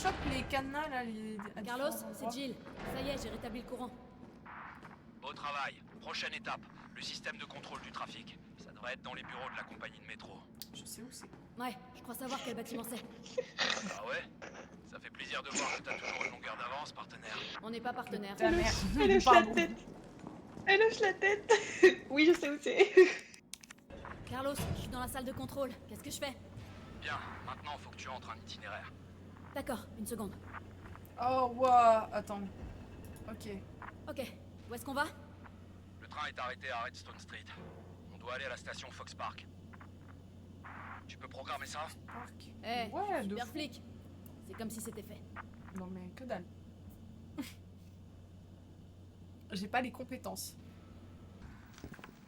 chope les cadenas là, à Carlos, différents c'est endroits. Jill. Ça y est, j'ai rétabli le courant. Beau travail. Prochaine étape, le système de contrôle du trafic. Ça devrait être dans les bureaux de la compagnie de métro. Je sais où c'est. Ouais, je crois savoir quel bâtiment c'est. Ah ouais? Ça fait plaisir de voir que t'as toujours une longueur d'avance, partenaire. On n'est pas partenaires. Ta mère. Elle hoche la Pardon. tête. Elle hoche la tête. Oui, je sais où c'est. Carlos, je suis dans la salle de contrôle. Qu'est-ce que je fais? Bien, maintenant faut que tu entres un itinéraire. D'accord, une seconde. Oh, wow. Attends. Ok. Ok, où est-ce qu'on va? Le train est arrêté à Redstone Street. On doit aller à la station Fox Park. Tu peux programmer ça? Parc. Eh, Ouais, de super fou. flic. C'est comme si c'était fait. Non mais que dalle. J'ai pas les compétences.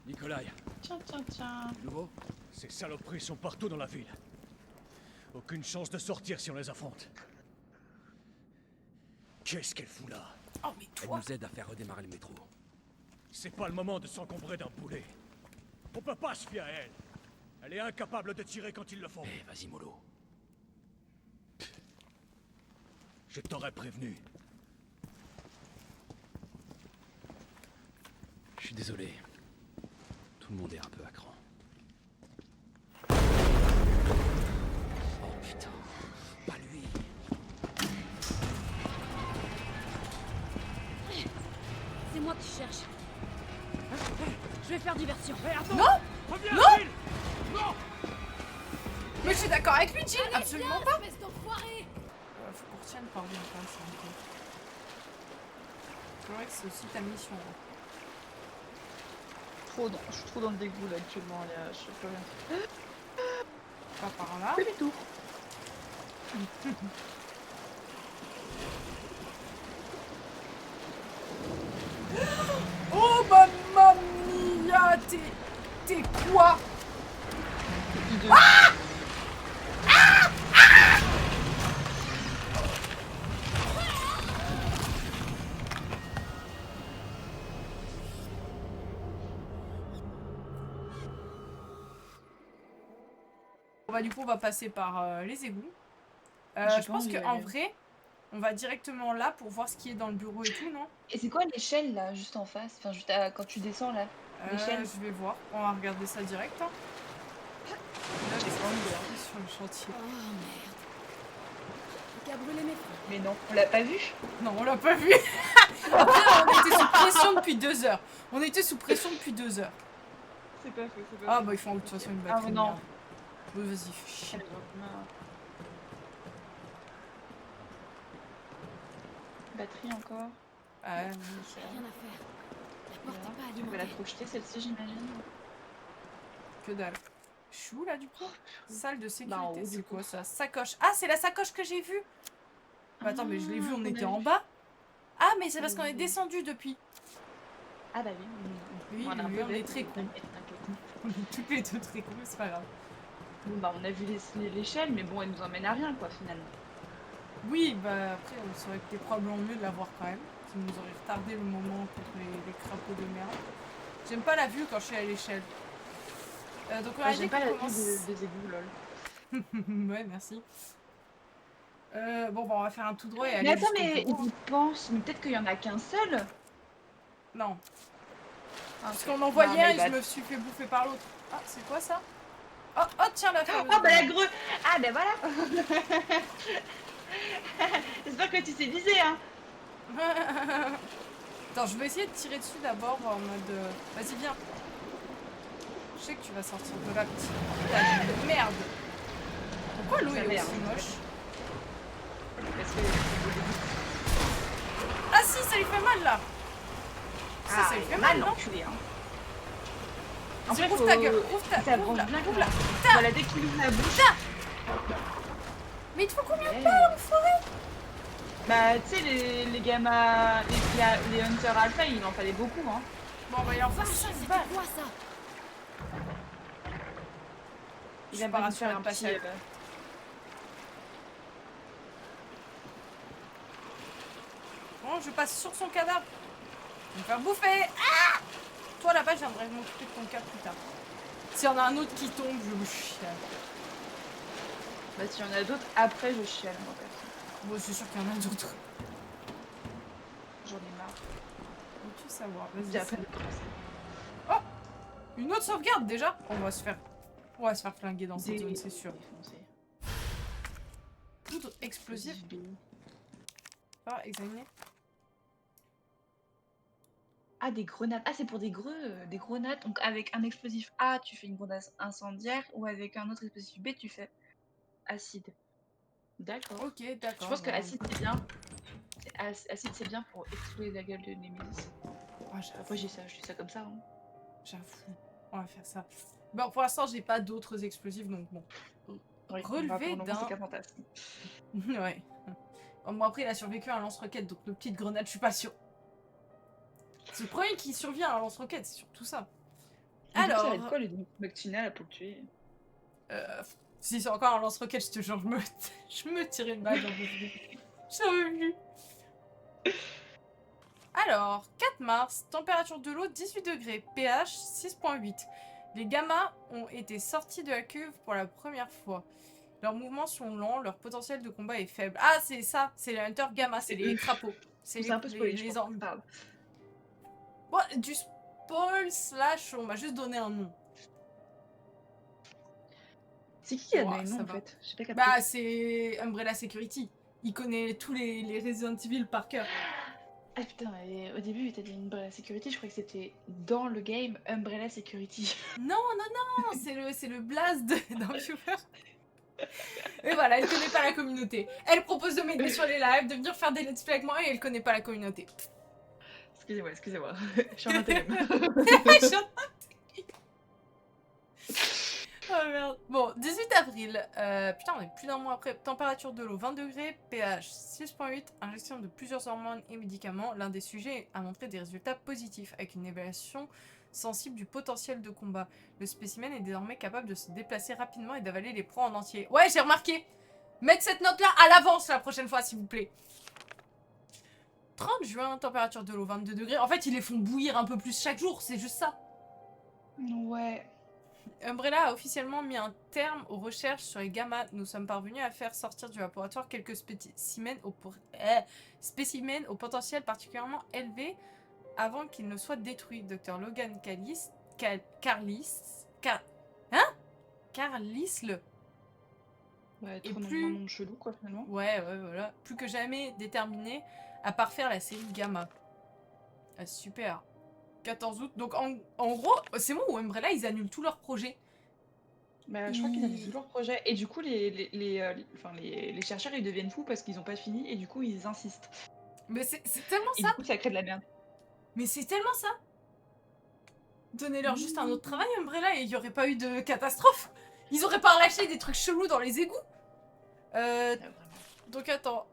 Nikolai, Tiens, tiens, tiens. de nouveau? Ces saloperies sont partout dans la ville. Aucune chance de sortir si on les affronte. Qu'est-ce qu'elle fout là? Oh mais Elle toi. nous aide à faire redémarrer le métro. C'est pas le moment de s'encombrer d'un boulet. On peut pas se fier à elle. Elle est incapable de tirer quand il le faut. Eh, vas-y, mollo. Je t'aurais prévenu. Je suis désolé. Tout le monde est un peu à cran. Oh putain, pas lui. C'est moi qui cherche. Je vais faire diversion. Non. Reviens, Non Jill! Non! Mais je suis d'accord avec lui, Jill. Allez, Absolument viens, pas. espèce d'enfoiré. Faut qu'on retienne par bien pas ça. C'est vrai que c'est aussi ta mission. hein. Je suis trop dans le dégoût là actuellement. Là. Je sais pas rien. Pas par là. Fais du tour. Oh mamma mia, t'es quoi? Bon bah du coup on va passer par les égouts. J'ai Je pas pense envie qu'en d'aller. vrai, on va directement là pour voir ce qui est dans le bureau et tout, non? Et c'est quoi l'échelle là, juste en face? Enfin, juste quand tu descends là. L'échelle. Je vais voir. On va regarder ça direct. Hein. Là, j'ai pas envie d'aller sur le chantier. Oh merde. J'ai qu'à brûler mes freins. Mais non, on l'a pas vu. Non, on l'a pas vu. Après, on était sous pression depuis 2 heures. On était sous pression depuis 2 heures. C'est pas fait, c'est pas Ah bah il faut de toute façon une batterie. Ah, non. merde. Oui, vas-y, fais chier. Batterie encore. Ah, Rien à faire. La porte est pas Tu peux la alimentée. projeter celle-ci, j'imagine. que dalle. Je suis où là du coup? Salle de Bah, en haut, sécurité, du c'est coup. quoi ça? Sacoche. Ah, c'est la sacoche que j'ai vue. Bah, attends, mais je l'ai vue, on qu'on était a en vu. bas. Ah, mais c'est parce qu'on est Oui. descendu depuis. Ah bah oui. Oui, On a un oui, peu on est bête, très mais cons. t'inquiète, t'inquiète. On est toutes les deux très cons, mais c'est pas grave. Bon bah on a vu l'échelle, mais bon elle nous emmène à rien quoi finalement. Oui, bah après, ça aurait été probablement mieux de la voir quand même. Ça nous aurait retardé le moment contre les crapauds de merde. J'aime pas la vue quand je suis à l'échelle. Donc on a dit J'aime pas qu'on la vue commence... des égouts lol. Ouais, merci. Bon, bah, on va faire un tout droit et aller Mais attends jusqu'au mais bureau. ils pensent, mais peut-être qu'il y en a qu'un seul. Non, Ah, parce qu'on en voyait non, un mais et bah- je me suis fait bouffer par l'autre. Ah, c'est quoi ça? Oh, oh, tiens la fameuse. Oh bah la grue. Ah bah voilà. J'espère que tu sais viser hein. Attends, je vais essayer de tirer dessus d'abord en mode... Vas-y, viens. Je sais que tu vas sortir de là, petit putain de merde. Pourquoi l'eau Ça est merde, aussi en fait. moche? Parce que Ah si, ça lui fait mal là. Ça lui fait mal, non? l'enculé hein. En Vas-y, fait, ouvre ta gueule, ouvre ça ta... avance bien ouvre la... Voilà, dès qu'il ouvre la bouche. Mais il te faut combien de Ouais. temps, l'enfoiré? Bah tu sais les gamma, les Hunter Alpha, il en fallait beaucoup hein. Bon, bah il en faut Vache, 5 c'était balles. quoi ça? Je Il a suis pas besoin de faire rassurée un de passer. petit. Bon, je passe sur son cadavre. Je vais me faire bouffer. Ah! Toi là-bas, j'aimerais m'occuper de ton cas plus tard. S'il y en a un autre qui tombe, je me chiale. Bah s'il y en a d'autres, après je chiale moi perso. Bon, c'est sûr qu'il y en a d'autres. J'en ai marre. Veux-tu savoir? Dis Vas-y. après c'est- de commencer. Une autre sauvegarde déjà? On va se faire flinguer dans cette zone, c'est sûr. Défoncer. Poudre explosive. Ah, examiner. Ah, des grenades. Ah, c'est pour des grenades. Donc, avec un explosif A, tu fais une grenade incendiaire, ou avec un autre explosif B, tu fais acide. D'accord. Ok, Je d'accord. pense que bah, acide, c'est bien. Acide, c'est bien pour exploser la gueule de Nemesis. ah, j'avoue. Après, je dis ça comme ça. Hein. J'avoue. On va faire ça. Bon, pour l'instant, j'ai pas d'autres explosifs, donc bon. Oui, Relevé pour le moment, c'est d'un... qu'un fantasme. Ouais. Bon, après, il a survécu à un lance-roquette, donc le petite grenade, je suis pas sûre. C'est le premier qui survient à un lance-roquette, c'est surtout ça. Et du coup, ça va Alors, être quoi le McTunnel pour le tuer? si c'est encore un lance-roquette, je te jure, je me tirais une balle, j'en peux plus. J'en peux plus. Alors, 4 mars, température de l'eau 18 degrés, pH 6.8. Les gammas ont été sortis de la cuve pour la première fois. Leurs mouvements sont lents, leur potentiel de combat est faible. Ah, c'est ça, c'est les hunters gamma, c'est C'est les eux. crapauds. C'est un peu spoilé, je pense. ormes. Pardon. Bon, du spoil slash, on m'a juste donné un nom. C'est qui a Ouah, donné le ça nom en va. fait? J'ai pas capté. Bah, c'est Umbrella Security. Il connaît tous les Resident Evil par cœur. Ah putain, et au début, t'as dit Umbrella Security, je croyais que c'était dans le game Umbrella Security. Non, c'est le blast d'un viewer. Et voilà, elle connaît pas la communauté. Elle propose de m'aider sur les lives, de venir faire des let's play avec moi et elle connaît pas la communauté. Excusez-moi. Je suis en intérim. Je suis en Oh merde. Bon, 18 avril. Putain, on est plus d'un mois après. Température de l'eau 20 degrés, pH 6.8, injection de plusieurs hormones et médicaments. L'un des sujets a montré des résultats positifs avec une évaluation sensible du potentiel de combat. Le spécimen est désormais capable de se déplacer rapidement et d'avaler les proies en entier. Ouais, j'ai remarqué. Mettre cette note-là à l'avance la prochaine fois, s'il vous plaît. 30 juin, température de l'eau 22 degrés. En fait, ils les font bouillir un peu plus chaque jour, c'est juste ça. Ouais. Umbrella a officiellement mis un terme aux recherches sur les gammas. Nous sommes parvenus à faire sortir du laboratoire quelques spécimens au potentiel particulièrement élevé avant qu'ils ne soient détruits. Dr Logan Carlisle Ouais, Et trop plus- un nom chelou quoi finalement. Ouais, voilà. Plus que jamais déterminé à parfaire la série Gamma. Ah, super. 14 août. Donc en gros, c'est moi ou Umbrella, ils annulent tous leurs projets. Bah, je crois qu'ils avaient tout leur projet. Et du coup, les chercheurs ils deviennent fous parce qu'ils ont pas fini et du coup ils insistent. Mais c'est tellement Et ça. du coup, ça crée de la merde. Mais c'est tellement ça. Donnez-leur juste un autre travail, Umbrella, et il n'y aurait pas eu de catastrophe. Ils auraient pas lâché des trucs chelous dans les égouts. Ah, vraiment. Donc attends,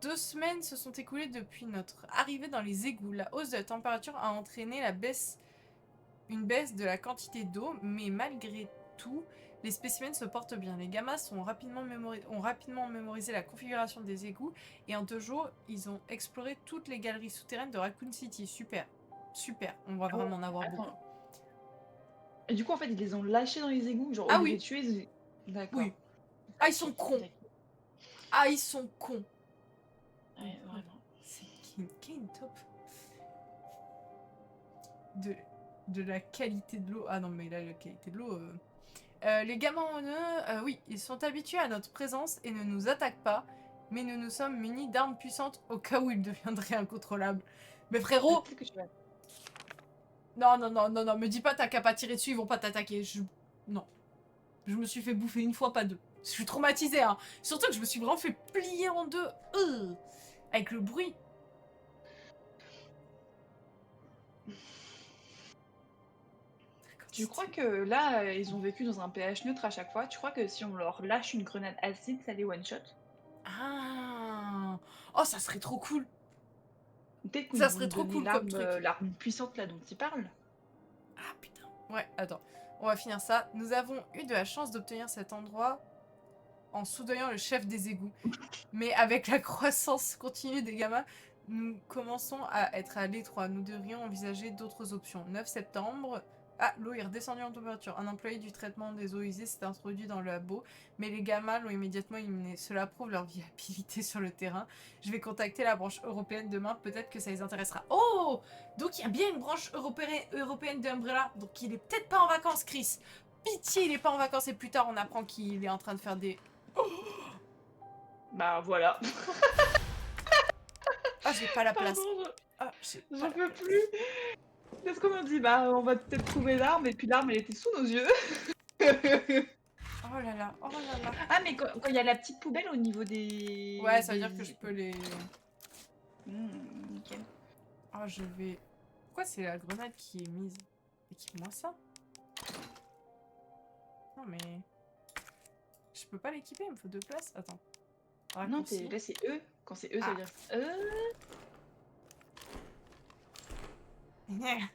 2 semaines se sont écoulées depuis notre arrivée dans les égouts. La hausse de la température a entraîné une baisse de la quantité d'eau, mais malgré tout, les spécimens se portent bien. Les gammas ont rapidement mémorisé la configuration des égouts et en 2 jours, ils ont exploré toutes les galeries souterraines de Raccoon City. Super, on va vraiment en avoir beaucoup. Attends. Et du coup, en fait, ils les ont lâchés dans les égouts, genre Ah au lieu de oui. les tuer. D'accord. Oui. Ah, ils sont cons. Ah, ils sont cons. Ouais, vraiment. C'est qui est top de la qualité de l'eau. Ah non, mais là, la qualité de l'eau... les gamins en eux, oui, ils sont habitués à notre présence et ne nous attaquent pas, mais nous nous sommes munis d'armes puissantes au cas où ils deviendraient incontrôlables. Mais frérot, Peut-être que tu vas- non, me dis pas t'as qu'à pas tirer dessus, ils vont pas t'attaquer. Non. Je me suis fait bouffer une fois, pas deux. Je suis traumatisée, hein. Surtout que je me suis vraiment fait plier en deux. Avec le bruit. Tu crois que là, ils ont vécu dans un pH neutre à chaque fois. Tu crois que si on leur lâche une grenade acide, ça les one-shot? Ah. Oh, ça serait trop cool. Peut-être Ça qu'ils serait vont trop donner cool comme truc. l'arme puissante là dont ils parlent. Ah putain. Ouais, attends. On va finir ça. Nous avons eu de la chance d'obtenir cet endroit en soudoyant le chef des égouts. Mais avec la croissance continue des gamins, nous commençons à être à l'étroit. Nous devrions envisager d'autres options. 9 septembre Ah, l'eau est redescendue en température. Un employé du traitement des eaux usées s'est introduit dans le labo, mais les gamins l'ont immédiatement éliminé. Cela prouve leur viabilité sur le terrain. Je vais contacter la branche européenne demain, peut-être que ça les intéressera. Oh! Donc il y a bien une branche européenne d'Umbrella. Donc il est peut-être pas en vacances, Chris. Pitié, il est pas en vacances et plus tard on apprend qu'il est en train de faire des... Bah voilà. Ah, j'ai pas la place. Pardon, Ah, j'ai pas j'en la peux place. plus. Qu'est-ce qu'on m'a dit? Bah on va peut-être trouver l'arme, et puis l'arme elle était sous nos yeux. Oh là là, oh là là. Ah mais quand il y a la petite poubelle au niveau des... Ouais, ça veut dire que je peux les... Nickel. Ah, je vais... Pourquoi c'est la grenade qui est mise? Équipe-moi ça. Non mais... Je peux pas l'équiper, il me faut 2 places. Attends. Non, Raccourci. là c'est eux. Quand c'est eux, ça veut Ah. dire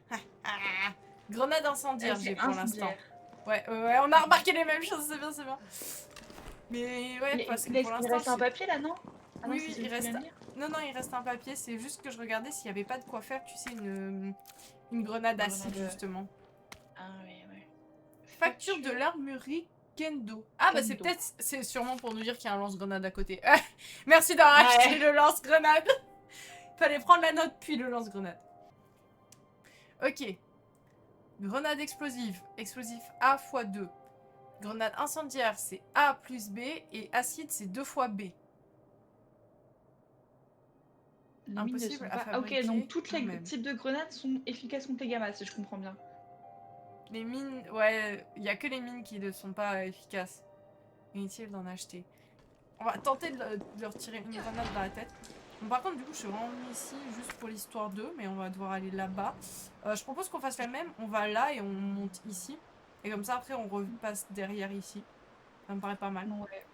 Grenade incendiaire, j'ai c'est pour l'instant. incendiaire. Ouais, on a remarqué les mêmes choses, c'est bien, c'est bien. Mais ouais, Mais parce que il pour reste l'instant... un papier là, non? Ah non, Oui, c'est oui, celui il que tu viens reste... de lire. Non, non, il reste un papier, c'est juste que je regardais s'il n'y avait pas de quoi faire, tu sais, une grenade acide, Grenade, justement. Ah oui, ouais. Facture de l'armurerie Kendo. Ah bah c'est Kendo. peut-être, c'est sûrement pour nous dire qu'il y a un lance-grenade à côté. Merci d'avoir Ouais. acheté le lance-grenade. Fallait prendre la note puis le lance-grenade. Ok. Grenade explosive. Explosif A x 2. Grenade incendiaire c'est A plus B et acide c'est 2 fois B. Les mines ne Impossible sont à pas... fabriquer Ok, donc tous les nous-mêmes. types de grenades sont efficaces contre les gammas, si je comprends bien. Les mines, ouais, il y a que les mines qui ne sont pas efficaces. Inutile d'en acheter. On va tenter de leur tirer une grenade dans la tête. Bon, par contre, du coup, je suis vraiment venue ici juste pour l'histoire d'eux, mais on va devoir aller là-bas. Je propose qu'on fasse la même. On va là et on monte ici. Et comme ça, après, on repasse derrière ici. Ça me paraît pas mal. Ouais.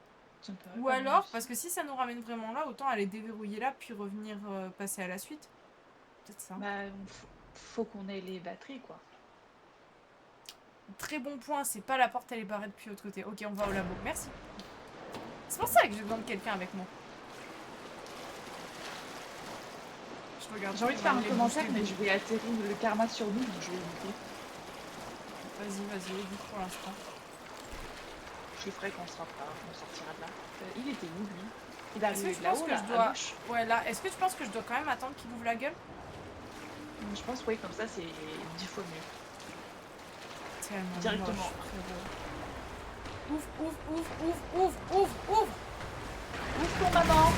Ça me paraît Ou pas mal alors, aussi. parce que si ça nous ramène vraiment là, autant aller déverrouiller là, puis revenir passer à la suite. Peut-être ça. Bah, faut qu'on ait les batteries, quoi. Très bon point, c'est pas la porte, elle est barrée depuis l'autre côté. Ok, on va au labo. Merci. C'est pour ça que j'ai besoin de quelqu'un avec moi. Je regarde. J'ai envie de faire un commentaire, mais je vais atterrir le karma sur nous, donc je vais éviter. Vas-y, évite pour l'instant. Je le ferai quand on sortira de là. Il était où, lui? Il Est-ce que arrive tu là-haut, penses que là, je à dois... gauche. Ouais, là, est-ce que tu penses que je dois quand même attendre qu'il ouvre la gueule? Je pense, oui, comme ça, c'est 10 fois mieux. Tellement Directement. moche, frérot. Ouvre. Ouvre ton maman.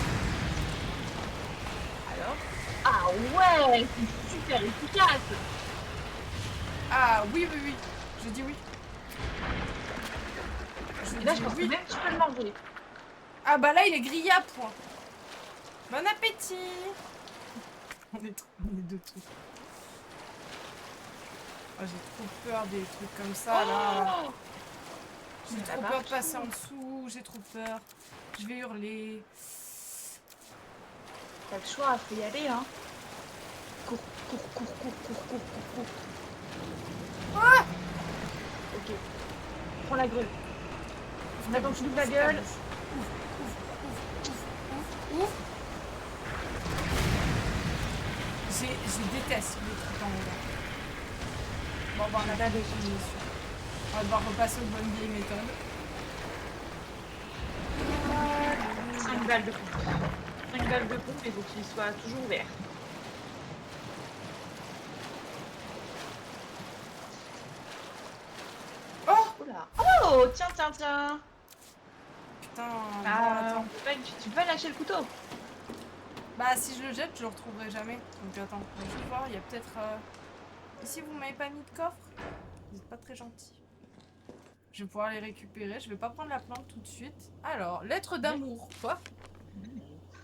Alors? Ah ouais, c'est super efficace. Ah oui. Je dis oui. Et là, je dis pense oui. que même tu peux le manger. Ah bah là, il est grillé à point. Bon appétit. On est de tout. Oh, j'ai trop peur des trucs comme ça, là. Oh, J'ai mais trop là-bas, peur de passer en dessous, j'ai trop peur. Je vais hurler. T'as le choix, faut y aller, hein. Cours. Ah! Ok. Prends la grue. Maintenant, tu ouvres la gueule. Ouvre. Je déteste les trucs en haut là. Bon, bah, on a pas de fini. On va devoir repasser aux bonnes vieilles méthodes. 5 balles de pompe. 5 balles de pompe, il faut qu'il soit toujours ouvert. Oh! Oula. Oh, tiens. Putain, bon, Ah, attends. tu peux pas lâcher le couteau. Bah, si je le jette, je le retrouverai jamais. Donc, attends, je vais voir, il y a peut-être... Ici, vous m'avez pas mis de coffre? Vous êtes pas très gentil. Je vais pouvoir les récupérer. Je vais pas prendre la plante tout de suite. Alors, lettre d'amour. Quoi?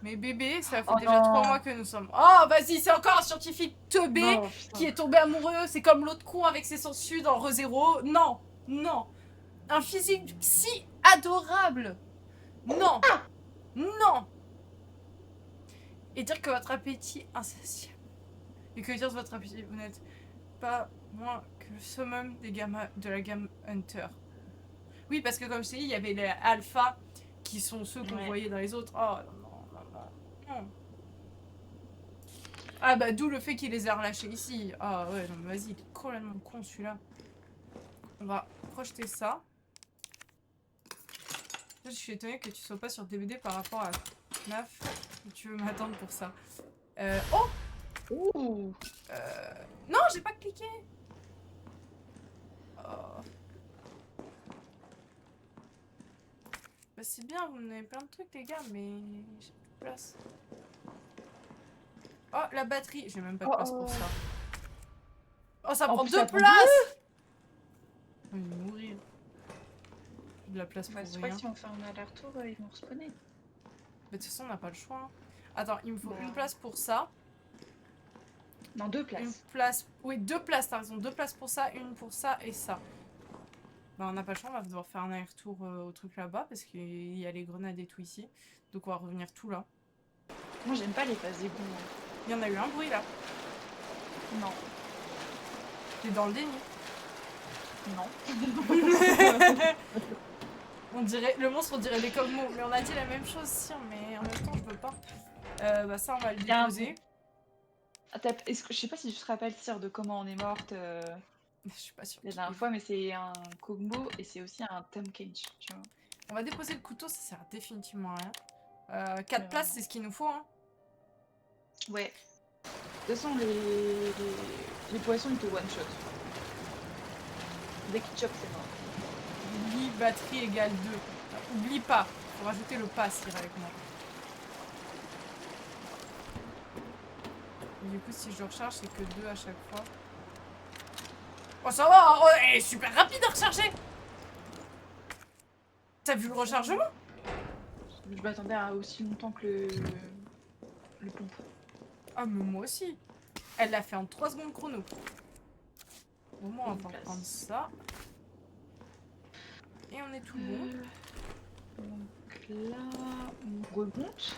Mais bébé, ça fait Oh déjà non. 3 mois que nous sommes... Oh, vas-y, c'est encore un scientifique teubé Non, putain. qui est tombé amoureux. C'est comme l'autre con avec ses sangsues dans ReZero. Non. Un physique si adorable. Non. Et dire que votre appétit est insatiable. Et que dire de votre appétit, vous n'êtes pas moins que le summum des gamins de la gamme Hunter. Oui, parce que comme je t'ai dit, il y avait les alphas qui sont ceux qu'on voyait dans les autres. Oh non. Ah bah d'où le fait qu'il les a relâchés ici. Ah ouais, non mais vas-y, il est complètement con celui-là. On va projeter ça. Je suis étonnée que tu sois pas sur DVD par rapport à FNAF. Tu veux m'attendre pour ça. Oh Ouh. non, j'ai pas cliqué. Oh. Bah, c'est bien, vous me donnez plein de trucs les gars, mais j'ai plus de place. Oh, la batterie. J'ai même pas de place pour ça. Oh, ça prend plus, 2 ça prend places. Je vais mourir. J'ai de la place pour Bah, je rien. crois que si on fait un aller-retour, ils vont respawner. Mais de toute façon, on n'a pas le choix. Hein. Attends, il me faut Bah. une place pour ça. Non, 2 Une places. place. Oui, 2 places, t'as raison. 2 places pour ça, une pour ça et ça. Bah, on n'a pas le choix, on va devoir faire un aller-retour au truc là-bas parce qu'il y a les grenades et tout ici. Donc, on va revenir tout là. Moi, j'aime pas les phases d'égout. Il y en a eu un bruit là. Non. T'es dans le déni. Non. On dirait, le monstre, on dirait des Kog'Maw. Mais on a dit la même chose, Sire, mais en même temps, je peux pas. Bah, ça, on va le y a un déposer. Est-ce que je sais pas si tu te rappelles, Cyr, de comment on est morte Je suis pas sûre. la dernière fois, mais c'est un Kog'Maw et c'est aussi un Tom Cage, tu vois. On va déposer le couteau, ça sert définitivement à rien. 4 Ouais, places, vraiment. c'est ce qu'il nous faut. Hein. Ouais. De toute façon, les poissons, ils te one-shot. Dès qu'ils chopent, c'est mort. Oublie batterie égale 2. Oublie pas. Faut rajouter le pas, Sire, avec moi. Et du coup, si je le recharge, c'est que 2 à chaque fois. Oh, ça va! Oh, elle est super rapide à recharger! T'as vu le rechargement? Je m'attendais à aussi longtemps que le pompe. Ah, mais moi aussi. Elle l'a fait en 3 secondes chrono. Au moins, on va Place. prendre ça. Et on est tout bon. Donc là, on remonte.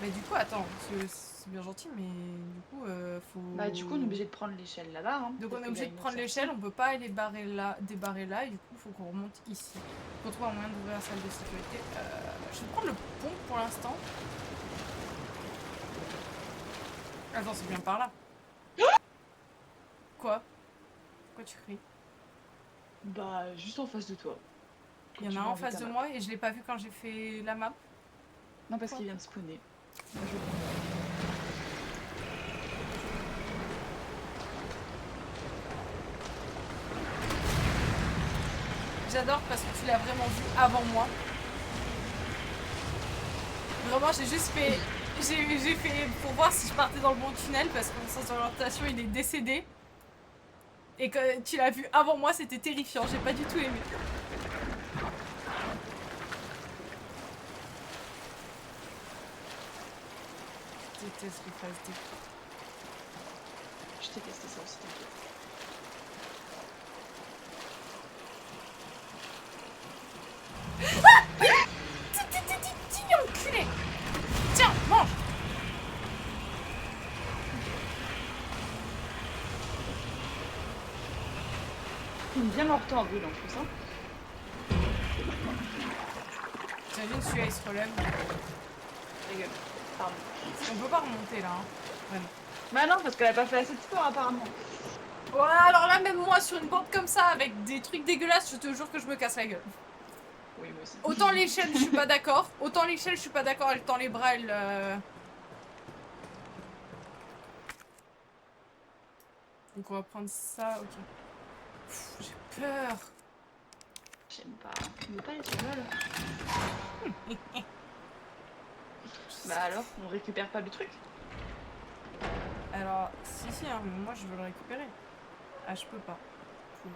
Mais du coup, attends, c'est bien gentil, mais du coup, faut... Bah du coup, on est obligé de prendre l'échelle là-bas. Hein. Donc on Peut-être est obligé qu'il y a de une prendre autre l'échelle, sortie. on peut pas aller débarrer là, et du coup, il faut qu'on remonte ici. Faut trouver un moyen d'ouvrir la salle de sécurité. Je vais prendre le pont pour l'instant. Attends, c'est bien par là. Quoi? Pourquoi tu cries? Bah juste en face de toi. Il y en a un en face de moi et je l'ai pas vu quand j'ai fait la map. Non, parce qu'il vient de spawner. Moi, je vais J'adore parce que tu l'as vraiment vu avant moi. Vraiment, j'ai juste fait... J'ai fait pour voir si je partais dans le bon tunnel parce que mon sens d'orientation il est décédé. Et que tu l'as vu avant moi, c'était terrifiant, j'ai pas du tout aimé. Je déteste les phases D. Je t'ai testé ça aussi, t'inquiète. Tiens, enculé! Tiens, mange! Il est bien mortant en brûle en plus, hein. J'imagine celui-là il se relève. Ta gueule. Pardon. On peut pas remonter là, hein. Vraiment. Bah non, parce qu'elle a pas fait assez de sport apparemment. Ouais, alors là, même moi sur une bande comme ça, avec des trucs dégueulasses, je te jure que je me casse la gueule. Oui, moi aussi. Autant l'échelle, je suis pas d'accord. Autant l'échelle, je suis pas d'accord. Elle tend les bras, elle. Donc on va prendre ça, ok. Pff, j'ai peur. J'aime pas. Tu veux pas les survols? Bah alors, on récupère pas le truc? Alors, si, hein, mais moi je veux le récupérer. Ah, je peux pas. Cool.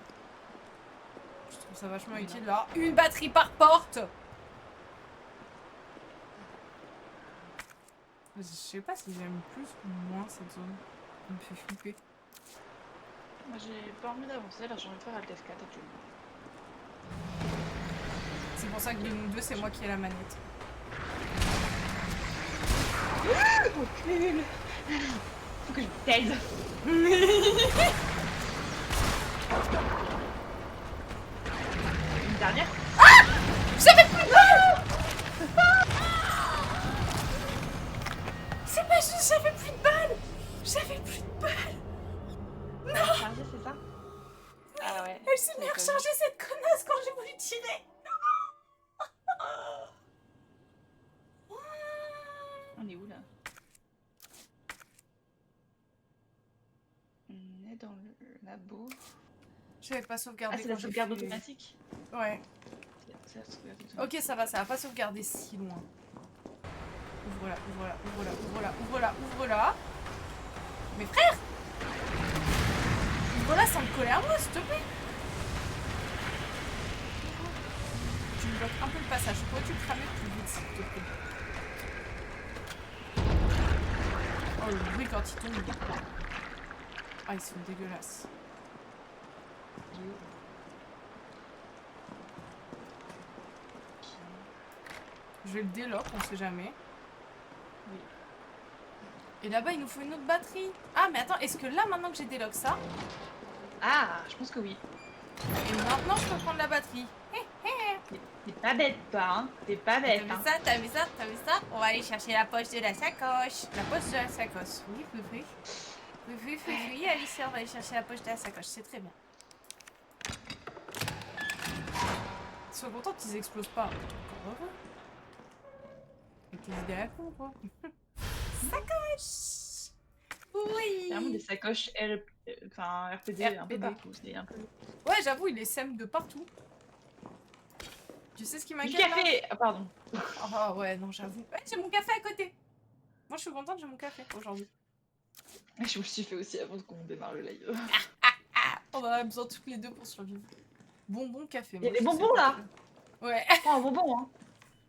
Je trouve ça vachement Mais utile non. d'avoir une batterie par porte. Je sais pas si j'aime plus ou moins cette zone. Ça me fait flipper. Moi j'ai pas envie d'avancer, là j'ai envie de faire Alt F4 actuellement. C'est pour ça que de nous deux, c'est moi qui ai la manette. Recule! Faut que je t'aide! Une dernière? J'avais plus de balles! C'est pas juste, j'avais plus de balles! J'avais plus de balles! Chargé, c'est ça? Ah ouais. Ouais. Elle s'est mis à recharger cette connasse quand j'ai voulu tirer. On est où là? On est dans le labo. J'avais pas Ah, sauvegardé c'est quand la j'ai sauvegarde fait- automatique? Ouais. C'est la sauvegarde automatique. Ok, ça va pas sauvegarder si loin. Ouvre-la, ouvre-la, ouvre-la, ouvre-la, ouvre-la, ouvre-la. Mais frère! Ouvre-la sans me coller à moi, s'il te plaît. Tu me bloques un peu le passage. Pourrais-tu cramer plus vite, s'il te plaît? Oh, le bruit quand il tombe. Ah, ils sont dégueulasses. Je vais le délock, on sait jamais. Oui. Et là-bas, il nous faut une autre batterie. Ah, mais attends, est-ce que là, maintenant que j'ai délock ça, Ah, je pense que oui. et maintenant je peux prendre la batterie? T'es pas bête, toi, hein? T'es pas T'as bête, vu hein? ça, t'as vu ça, t'as vu ça? On va aller chercher la poche de la sacoche. La poche de la sacoche, oui, oui, oui. Oui, oui, oui, oui, Alicia, on va aller chercher la poche de la sacoche, c'est très bien. Sois contente qu'ils explosent pas. Encore heureux. Et tes idées à la con, quoi. Sacoche! Oui! C'est vraiment des sacoches enfin, RPD, un peu RPD. partout. C'est un peu... Ouais, j'avoue, il les sème de partout. Tu sais ce qui Du m'inquiète là? café! Ah, pardon. Ah ouais, non, j'avoue. Ouais, j'ai mon café à côté. Moi, je suis contente, j'ai mon café aujourd'hui. Je me suis fait aussi avant qu'on démarre le live. On en a besoin toutes les deux pour survivre. Bonbon, café. Il y a moi, des je sais bonbons, pas là. trop. Ouais, Prends un bonbon, hein.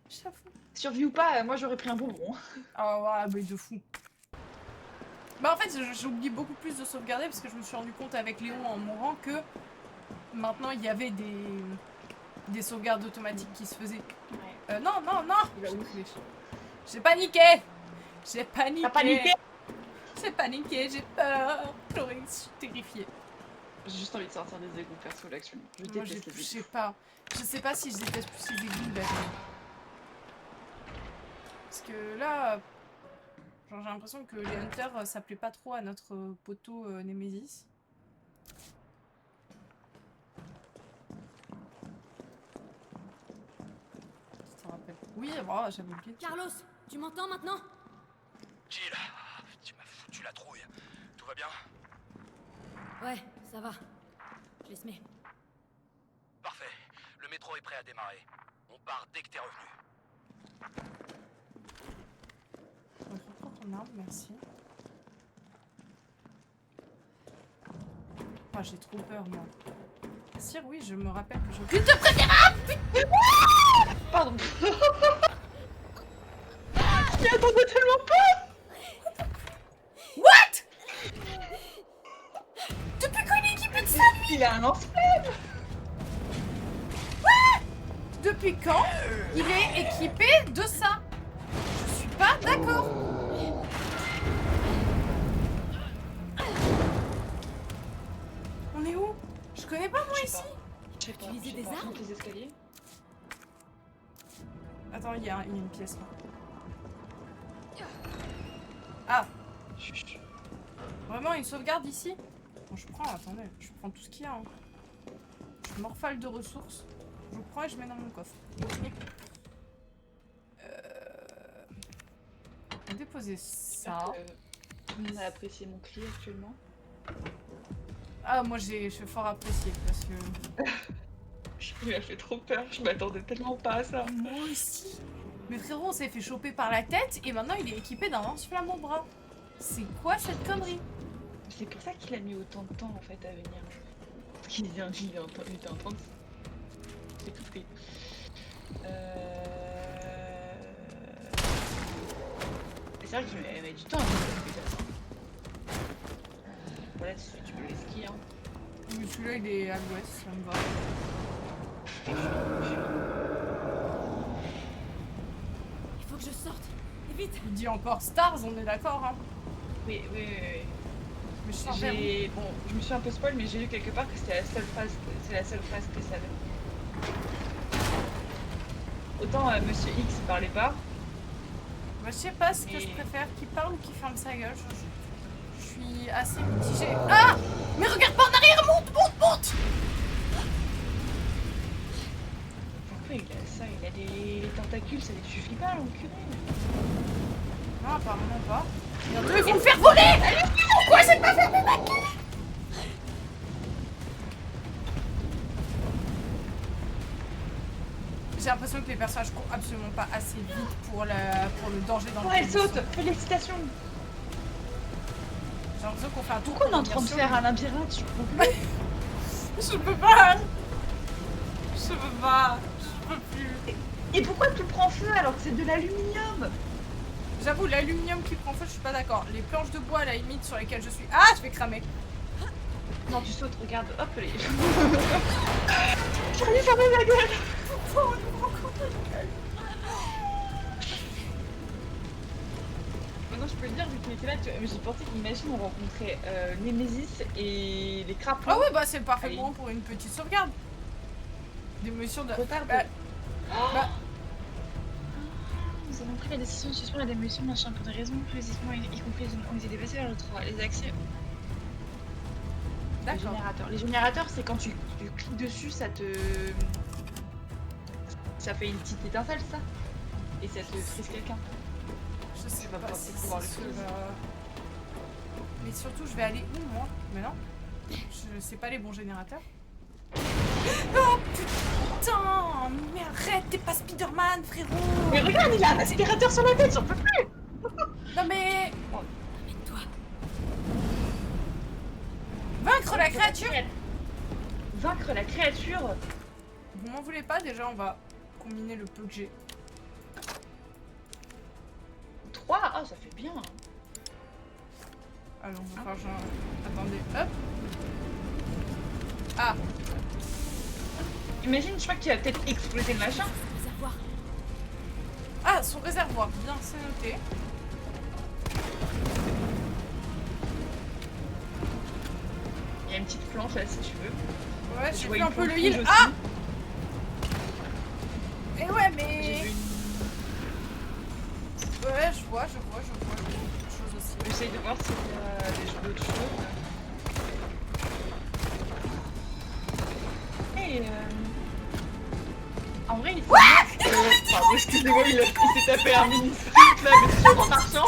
j'avoue. Survie ou pas, moi j'aurais pris un bonbon. Ah ouais, mais de fou. Bah en fait, j'oublie beaucoup plus de sauvegarder parce que je me suis rendu compte avec Léon en mourant que maintenant il y avait des sauvegardes automatiques qui se faisaient. Non, non, non. Il va où? J'ai paniqué. J'ai paniqué. T'as paniqué? J'ai paniqué, j'ai peur. Je suis terrifiée. J'ai juste envie de sortir des égouts perso là actuellement. Je Moi, déteste les je égouts. sais pas. Je sais pas si je déteste plus les égouts d'ailleurs. Parce que là, genre, j'ai l'impression que les hunters s'appelaient pas trop à notre poteau Nemesis. Ça te rappelle. Oui, oh, j'avais oublié. Carlos, tu m'entends maintenant? Jill, tu m'as foutu la trouille. Tout va bien? Ouais, ça va. Je les mets. Parfait. Le métro est prêt à démarrer. On part dès que t'es revenu. Donc, reprends ton arme, merci. Ah, j'ai trop peur, moi. Sire, oui, je me rappelle que je... Putain, Pardon. Je m'y attendais tellement pas. What? Depuis quand il est équipé de ça? Il a un lance-flamme. Depuis quand il est équipé de ça? Je suis pas d'accord. On est où? Je connais pas moi Je sais ici. Je sais pas. Utiliser je sais des pas. armes? Monte les escaliers. Attends, il y a une pièce là. Ah, Chut. vraiment une sauvegarde ici? Bon, je prends, attendez, je prends tout ce qu'il y a. Hein. Je morphale de ressources. Je prends et je mets dans mon coffre. On va déposer ça. Tout le monde a apprécié mon cri actuellement. Ah, moi je suis fort apprécié parce que. Il a fait trop peur, je m'attendais tellement pas à ça. Moi aussi. Mais frérot, on s'est fait choper par la tête et maintenant il est équipé d'un lance-flamme au bras. C'est quoi cette connerie? C'est pour ça qu'il a mis autant de temps en fait à venir. Parce qu'il était en train de... J'ai tout pris. C'est vrai que je mets du temps à faire ça. Voilà, tu peux les skier. Hein. Mais celui-là il est à l'ouest, ça me va. Il faut que je sorte. Et vite. Il dit encore Stars, on est d'accord, hein? Oui. Mais je sors vers où? Bon, je me suis un peu spoil, mais j'ai lu quelque part que c'était la seule phrase, c'est la seule phrase que ça avait. Autant Monsieur X parlait pas. Bah, je sais pas ce que Mais- je préfère, qu'il parle ou qu'il ferme sa gueule. Je suis assez mitigée. Ah! Mais regarde pas en arrière, monte! Pourquoi il a ça? Il a des tentacules, ça ne suffit pas, l'enculé. Non, apparemment pas. Bientôt, ils vont me faire voler. Pourquoi j'ai pas fermé ma queue? J'ai l'impression que les personnages courent absolument pas assez vite pour le danger dans Ouais, lequel elle ils saute! sont. Félicitations! J'ai l'impression qu'on fait un tour. Pourquoi on est en train de faire un labyrinthe? Je comprends pas. Je peux pas. Je peux pas. Je peux plus. Et pourquoi tout prend feu alors que c'est de l'aluminium? J'avoue, l'aluminium qui prend feu, je suis pas d'accord. Les planches de bois à la limite sur lesquelles je suis. Ah, je vais cramer. Non, tu sautes, regarde, hop les. J'arrive à fermer ma gueule! Maintenant, je peux le dire, vu qu'il était là, j'ai pensé qu'imagine on rencontrait Nemesis et les crapauds. Ah ouais, bah c'est le parfait Allez. moment pour une petite sauvegarde. Démolition de. Retard de- Bah, bah, Nous avons pris la décision de suspendre la démolition machin pour des raisons politiquement y compris ont été dépassées vers le 3. Les accès aux d'accord. générateurs. Les générateurs, c'est quand tu cliques dessus, ça fait une petite étincelle, ça. Et ça te frise quelqu'un. Je sais vas pas pas si pouvoir le c'est faire. Mais surtout, je vais aller où moi? Mais non. Je sais pas les bons générateurs. Oh putain! Mais arrête, t'es pas Spider-Man, frérot! Mais regarde, il a un aspirateur sur la tête, j'en peux plus! Non mais. Amène-toi. Vaincre la créature! Vaincre la créature! Vous m'en voulez pas, déjà on va combiner le peu que j'ai. 3, ah ça fait bien! Alors on va faire genre. Attendez, hop! Ah! Imagine, je crois qu'il va peut-être exploser le machin. Réservoir. Ah, son réservoir, bien, c'est noté. Il y a une petite planche là si tu veux. Ouais, Je j'ai vois vu une un peu le planche heal. rouge Ah! aussi. Et ouais, J'ai mais. vu Ouais, je vois autre chose aussi. J'essaye de voir s'il y a d'autres choses. Et en vrai, il faut pardon, excusez-moi, il s'est tapé un mini sprint là, mais toujours en marchant.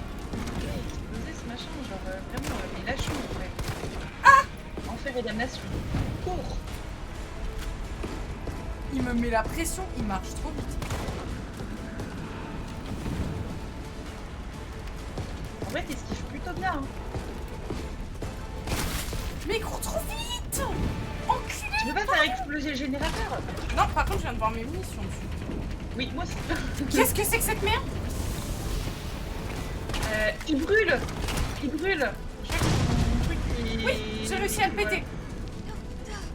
Exploser ce machin, genre vraiment, mais lâchons en vrai. Ah! Enfer et damnation. Cours! Il me met la pression, il marche trop vite. En vrai, t'esquives plutôt bien. Hein. Mais il court trop vite! Enculé! Tu peux pas faire exploser le générateur? Non, par contre, je viens de voir mes munitions dessus. Oui, moi aussi. Qu'est-ce que c'est que cette merde? Il brûle! Il brûle! Je crois que son truc est... Oui, j'ai réussi à le péter.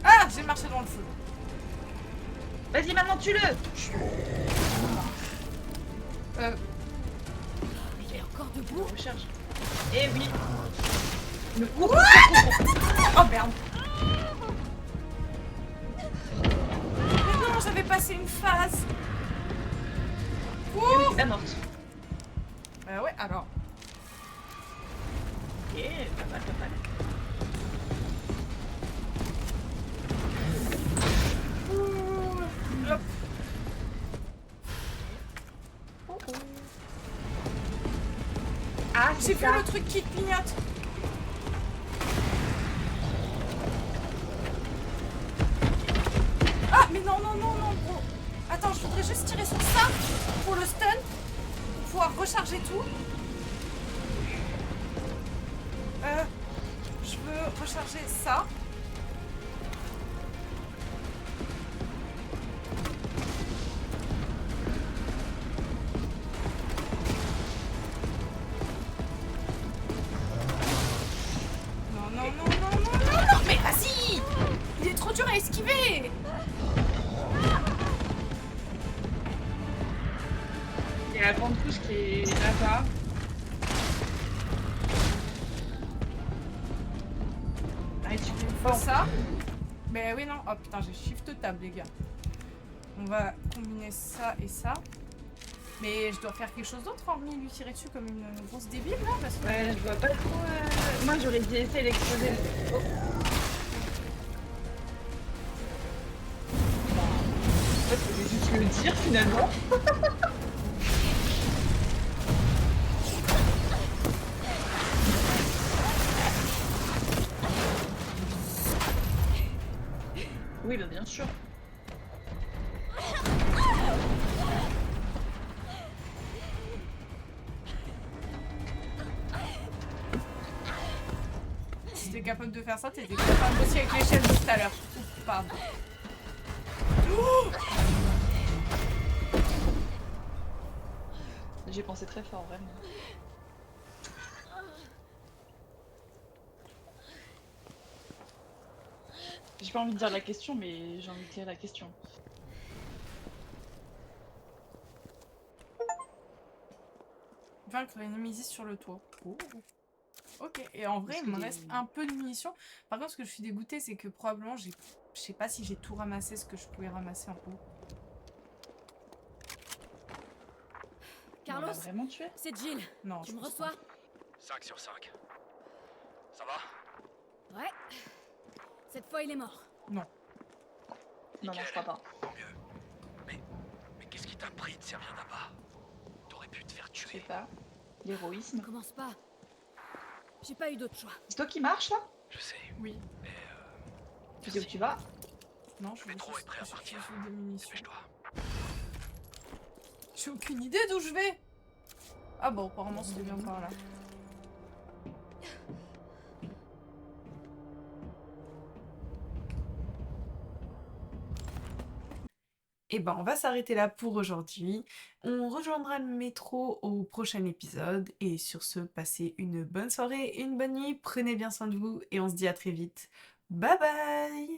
Ah, j'ai marché dans le feu. Vas-y, maintenant tue-le! Il est encore debout. Recharge. Eh oui! Le Oh merde! Mais non, j'avais passé une phase. Ouh! La morte. Ouais, alors. Ok, pas mal, pas mal. Ouh. Hop. Ah, J'ai c'est vu ça. le truc qui clignote. Ah, mais non, non, non, non, gros. Attends, je voudrais juste tirer sur ça pour le stun, pour pouvoir recharger tout. Je veux recharger ça. Non, non, non, non, non, non, non, mais vas-y! Il est trop dur à esquiver! Il y a la grande couche qui est là-bas. Allez, tu peux Faut ça. Mais oui, non. Oh putain, j'ai shift tab, les gars. On va combiner ça et ça. Mais je dois faire quelque chose d'autre hormis lui tirer dessus comme une grosse débile là parce que... Ouais, je vois pas trop. Moi, j'aurais dit essayer d'exploser. Oh. En fait, faut juste le dire finalement. Oui, bah bien sûr. Si t'es capable de faire ça, t'étais capable aussi avec l'échelle de tout à l'heure. Oups, pardon. J'ai pensé très fort, vraiment. J'ai pas envie de dire la question, mais j'ai envie de dire la question. Vaincre les Némésis sur le toit. Oh. Ok, et en vrai, Est-ce il que me j'ai- reste un peu de munitions. Par contre, ce que je suis dégoûtée, c'est que probablement, je sais pas si j'ai tout ramassé ce que je pouvais ramasser en haut. On l'a Carlos, vraiment tué? c'est Jill. Non, Tu je me pense reçois? 5 sur 5. Ça va? Ouais. Cette fois, il est mort. Non. Non, je crois pas. Tant mieux. Mais qu'est-ce qui t'a pris de servir d'appât? T'aurais pu te faire Je sais tuer. pas. L'héroïsme. Commence pas. J'ai pas eu d'autre choix. C'est toi qui marches là? Je sais. Oui. Mais Tu sais où tu vas? Non, je Le métro veux est prêt à partir. je veux des munitions. dépêche-toi. J'ai aucune idée d'où je vais. Ah bon, apparemment, c'est bien par là. Et ben, on va s'arrêter là pour aujourd'hui. On rejoindra le métro au prochain épisode. Et sur ce, passez une bonne soirée, une bonne nuit. Prenez bien soin de vous et on se dit à très vite. Bye bye!